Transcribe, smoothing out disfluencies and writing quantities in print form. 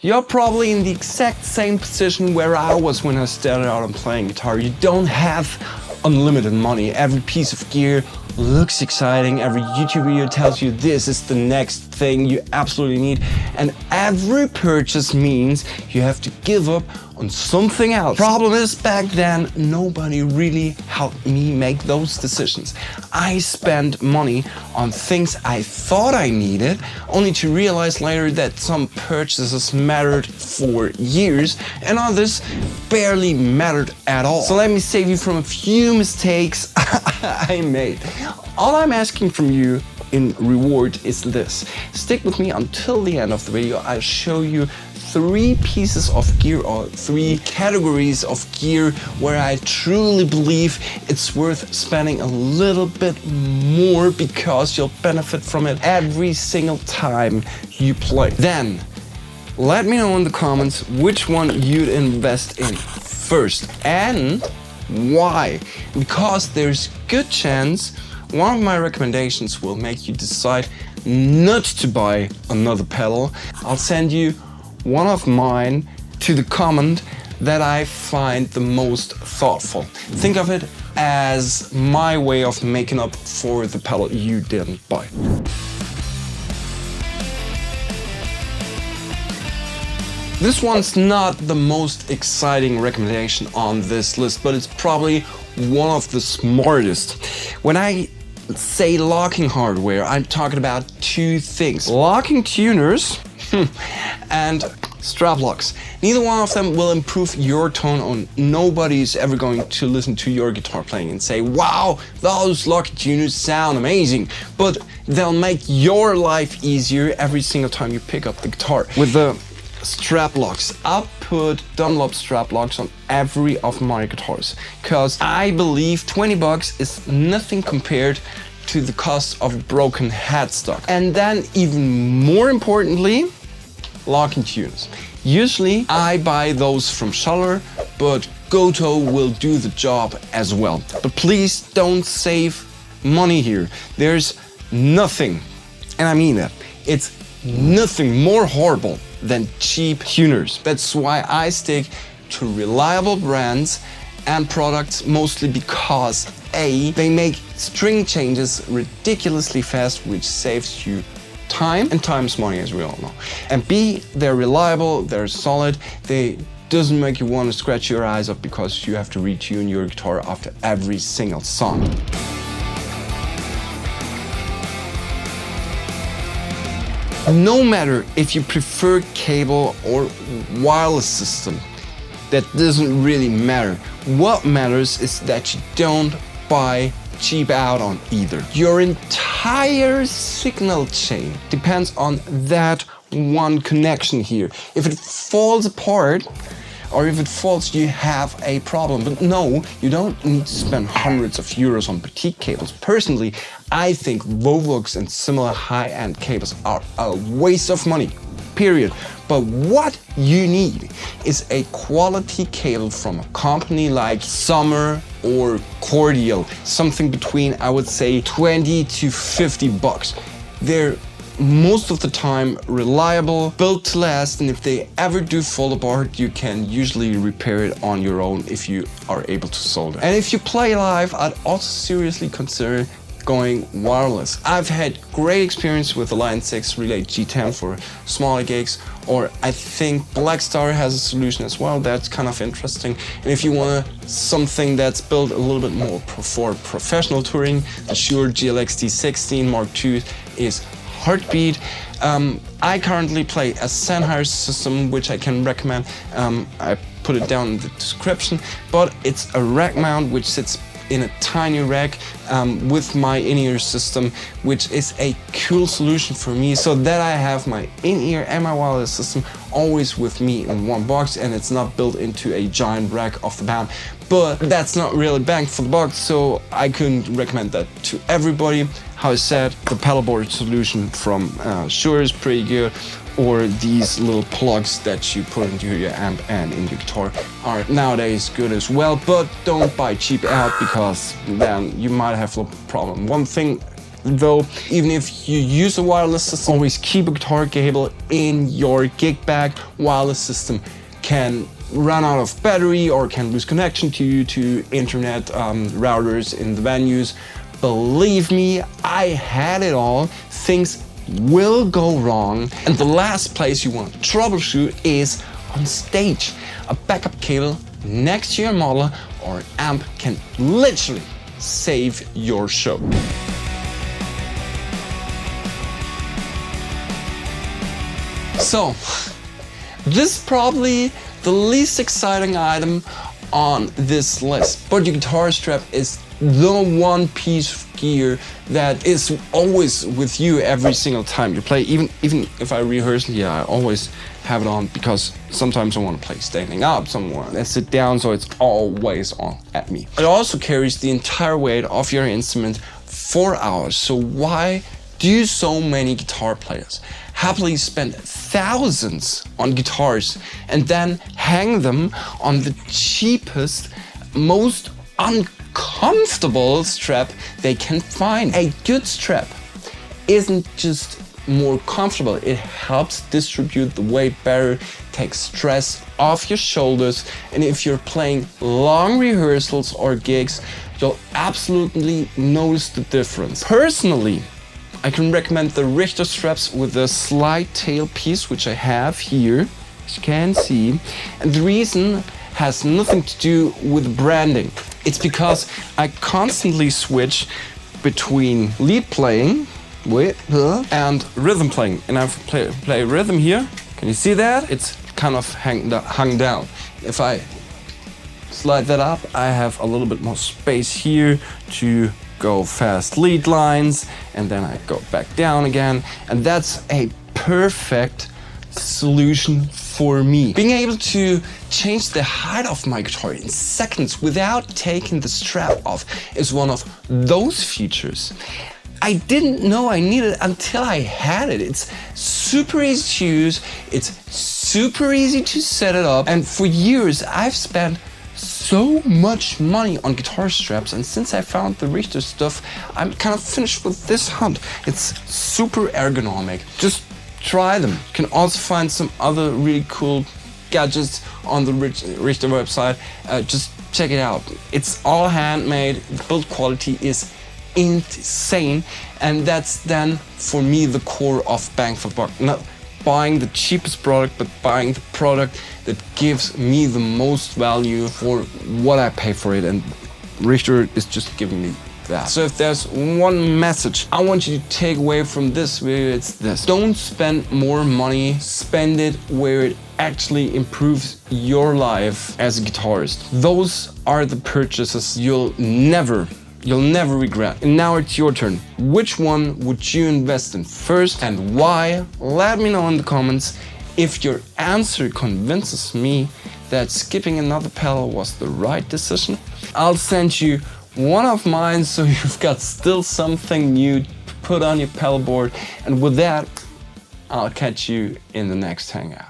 You're probably in the exact same position where I was when I started out on playing guitar. You don't have unlimited money. Every piece of gear looks exciting. Every YouTube video tells you this is the next thing you absolutely need. And every purchase means you have to give up on something else. Problem is, back then, nobody really helped me make those decisions. I spent money on things I thought I needed, only to realize later that some purchases mattered for years and others barely mattered at all. So let me save you from a few mistakes I made. All I'm asking from you in reward is this. Stick with me until the end of the video. I'll show you 3 pieces of gear or 3 categories of gear where I truly believe it's worth spending a little bit more because you'll benefit from it every single time you play. Then let me know in the comments which one you'd invest in first and why. Because there's good chance one of my recommendations will make you decide not to buy another pedal. I'll send you one of mine to the comment that I find the most thoughtful. Think of it as my way of making up for the pedal you didn't buy. This one's not the most exciting recommendation on this list, but it's probably one of the smartest. When I say locking hardware, I'm talking about 2 things: locking tuners and strap locks. Neither one of them will improve your tone, or nobody's ever going to listen to your guitar playing and say, wow, those locking tuners sound amazing, but they'll make your life easier every single time you pick up the guitar. With the strap locks, I'll put Dunlop strap locks on every of my guitars because I believe 20 bucks is nothing compared to the cost of a broken headstock. And then even more importantly, locking tuners. Usually I buy those from Schuller, but Goto will do the job as well. But please don't save money here. There's nothing, and I mean that, it's nothing more horrible than cheap tuners. That's why I stick to reliable brands and products, mostly because A, they make string changes ridiculously fast, which saves you time, and time's money, as we all know. And B, they're reliable, they're solid, they doesn't make you want to scratch your eyes up because you have to retune your guitar after every single song. No matter if you prefer cable or wireless system, that doesn't really matter. What matters is that you don't buy cheap out on either. Your entire signal chain depends on that one connection here. If it falls apart, or if it falls, you have a problem. But no, you don't need to spend hundreds of euros on boutique cables. Personally, I think Volvox and similar high-end cables are a waste of money, period. But what you need is a quality cable from a company like Summer or Cordial, something between, I would say, 20 to 50 bucks. They're most of the time reliable, built to last, and if they ever do fall apart, you can usually repair it on your own if you are able to solder. And if you play live, I'd also seriously consider going wireless. I've had great experience with the Line 6 Relay G10 for smaller gigs, or I think Blackstar has a solution as well that's kind of interesting. And if you want something that's built a little bit more for professional touring, the Shure GLX D16 Mark II is Heartbeat. I currently play a Sennheiser system, which I can recommend. I put it down in the description, but it's a rack mount which sits in a tiny rack with my in-ear system, which is a cool solution for me, so that I have my in-ear and my wireless system always with me in one box, and it's not built into a giant rack off the bat. But that's not really bang for the buck, so I couldn't recommend that to everybody. How I said, the pedalboard solution from Shure is pretty good, or these little plugs that you put into your amp and in your guitar are nowadays good as well. But don't buy cheap out, because then you might have a problem. One thing Though, even if you use a wireless system, always keep a guitar cable in your gig bag. Wireless system can run out of battery or can lose connection to internet routers in the venues. Believe me, I had it all. Things will go wrong. And the last place you want to troubleshoot is on stage. A backup cable next to your model or amp can literally save your show. So, this is probably the least exciting item on this list, but your guitar strap is the one piece of gear that is always with you every single time you play. Even if I rehearse, I always have it on because sometimes I want to play standing up somewhere and sit down, so it's always on at me. It also carries the entire weight of your instrument for hours. So why do so many guitar players happily spend thousands on guitars and then hang them on the cheapest, most uncomfortable strap they can find? A good strap isn't just more comfortable, it helps distribute the weight better, takes stress off your shoulders, and if you're playing long rehearsals or gigs, you'll absolutely notice the difference. Personally, I can recommend the Richter straps with the slide tail piece, which I have here, as you can see. And the reason has nothing to do with branding. It's because I constantly switch between lead playing and rhythm playing. And I play rhythm here. Can you see that? It's kind of hung down. If I slide that up, I have a little bit more space here to go fast lead lines, and then I go back down again, and that's a perfect solution for me. Being able to change the height of my guitar in seconds without taking the strap off is one of those features I didn't know I needed until I had it. It's super easy to use, it's super easy to set it up, and for years I've spent so much money on guitar straps, and since I found the Richter stuff, I'm kind of finished with this hunt. It's super ergonomic. Just try them. You can also find some other really cool gadgets on the Richter website. Just check it out. It's all handmade. The build quality is insane, and that's then for me the core of bang for buck. Not buying the cheapest product, but buying the product that gives me the most value for what I pay for it, and Richter is just giving me that. So if there's one message I want you to take away from this video, it's this: don't spend more money, spend it where it actually improves your life as a guitarist. Those are the purchases you'll never regret. And now it's your turn. Which one would you invest in first and why? Let me know in the comments. If your answer convinces me that skipping another pedal was the right decision, I'll send you one of mine so you've got still something new to put on your pedal board. And with that, I'll catch you in the next hangout.